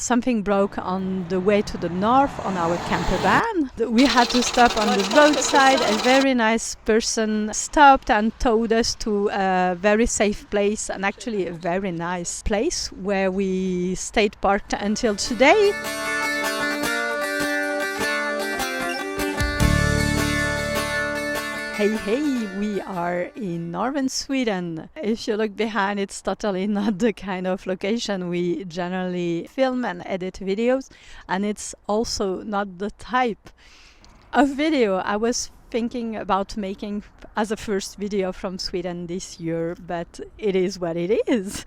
something broke on the way to the north on our camper van. We had to stop on the roadside. A very nice person stopped and towed us to a very safe place, and actually a very nice place where we stayed parked until today. Hey, we are in northern Sweden. If you look behind, it's totally not the kind of location we generally film and edit videos, and it's also not the type of video I was thinking about making as a first video from Sweden this year, but it is what it is.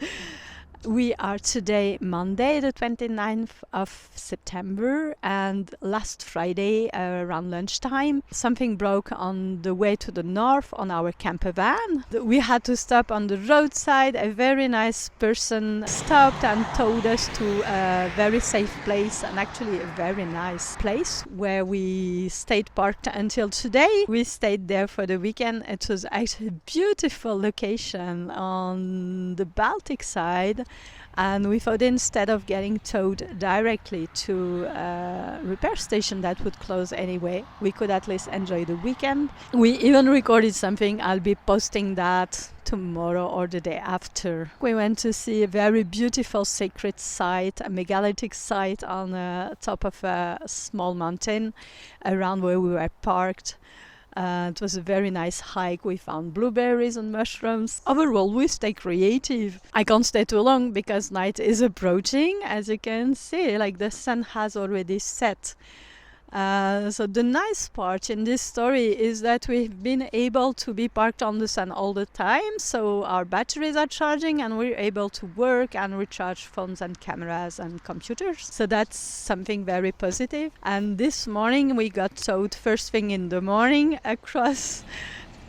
We are today Monday, the 29th of September, and last Friday around lunchtime, something broke on the way to the north on our camper van. We had to stop on the roadside. A very nice person stopped and towed us to a very safe place, and actually a very nice place where we stayed parked until today. We stayed there for the weekend. It was actually a beautiful location on the Baltic side. And we thought instead of getting towed directly to a repair station that would close anyway, we could at least enjoy the weekend. We even recorded something. I'll be posting that tomorrow or the day after. We went to see a very beautiful sacred site, a megalithic site on the top of a small mountain around where we were parked. It was a very nice hike. We found blueberries and mushrooms. Overall, we stay creative. I can't stay too long because night is approaching, as you can see. Like the sun has already set. So the nice part in this story is that we've been able to be parked on the sun all the time. So our batteries are charging and we're able to work and recharge phones and cameras and computers. So that's something very positive. And this morning we got towed first thing in the morning across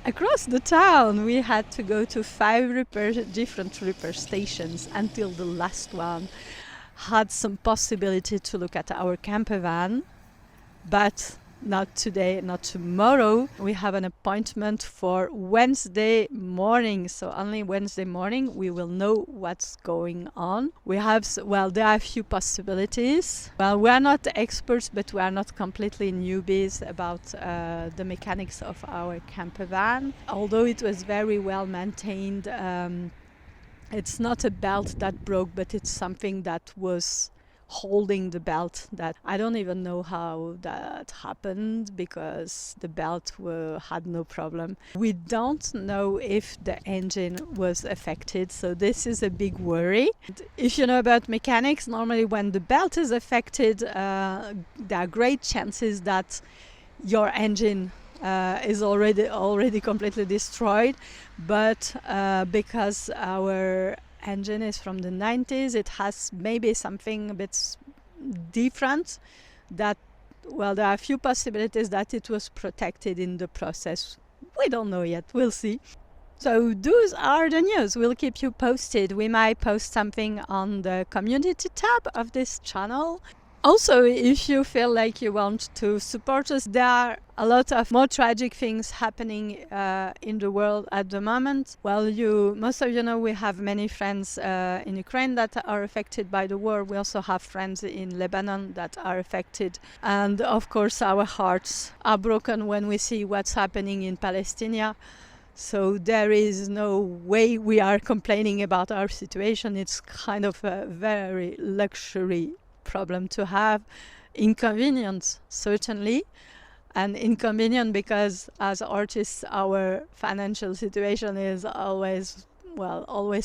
the town. We had to go to 5 different repair stations until the last one had some possibility to look at our camper van. But not today, not tomorrow. We have an appointment for Wednesday morning. So only Wednesday morning we will know what's going on. There are a few possibilities. Well, we are not experts, but we are not completely newbies about the mechanics of our camper van. Although it was very well maintained, it's not a belt that broke, but it's something that was holding the belt. That I don't even know how that happened because the belt had no problem. We don't know if the engine was affected, so this is a big worry. If you know about mechanics, normally when the belt is affected, there are great chances that your engine is already completely destroyed, but because our engine is from the 90s, it has maybe something a bit different. There are a few possibilities that it was protected in the process. We don't know yet, we'll see. So those are the news. We'll keep you posted. We might post something on the community tab of this channel. Also, if you feel like you want to support us, there are a lot of more tragic things happening in the world at the moment. Well, most of you know we have many friends in Ukraine that are affected by the war. We also have friends in Lebanon that are affected. And of course, our hearts are broken when we see what's happening in Palestine. So there is no way we are complaining about our situation. It's kind of a very luxury problem to have. Inconvenience, certainly, and inconvenient because as artists our financial situation is always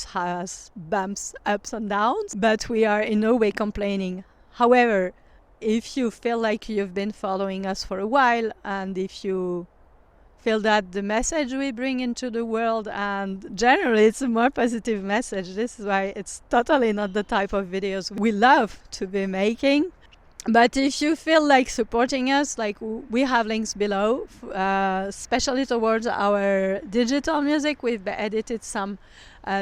has bumps, ups and downs, but we are in no way complaining. However, if you feel like you've been following us for a while, and if you feel that the message we bring into the world, and generally it's a more positive message, this is why it's totally not the type of videos we love to be making. But if you feel like supporting us, like we have links below, especially towards our digital music. We've edited some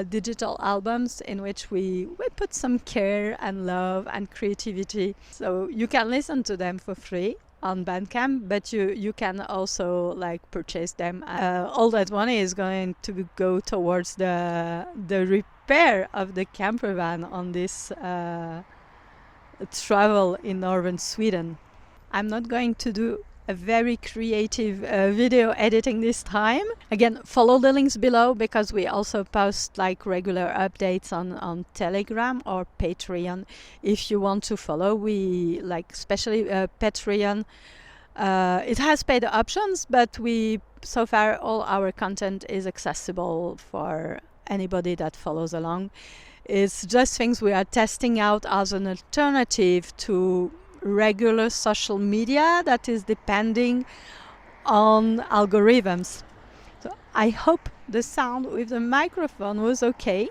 digital albums in which we put some care and love and creativity. So you can listen to them for free on Bandcamp, but you can also purchase them. All that money is going to go towards the repair of the camper van on this travel in northern Sweden. I'm not going to do a very creative video editing this time. Again, follow the links below because we also post like regular updates on Telegram or Patreon. If you want to follow, we like especially Patreon. It has paid options, but so far all our content is accessible for anybody that follows along. It's just things we are testing out as an alternative to regular social media that is depending on algorithms. So I hope the sound with the microphone was okay,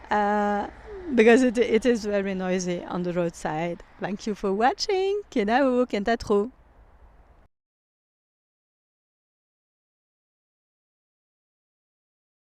because it is very noisy on the roadside. Thank you for watching. Kenau, kenta tro.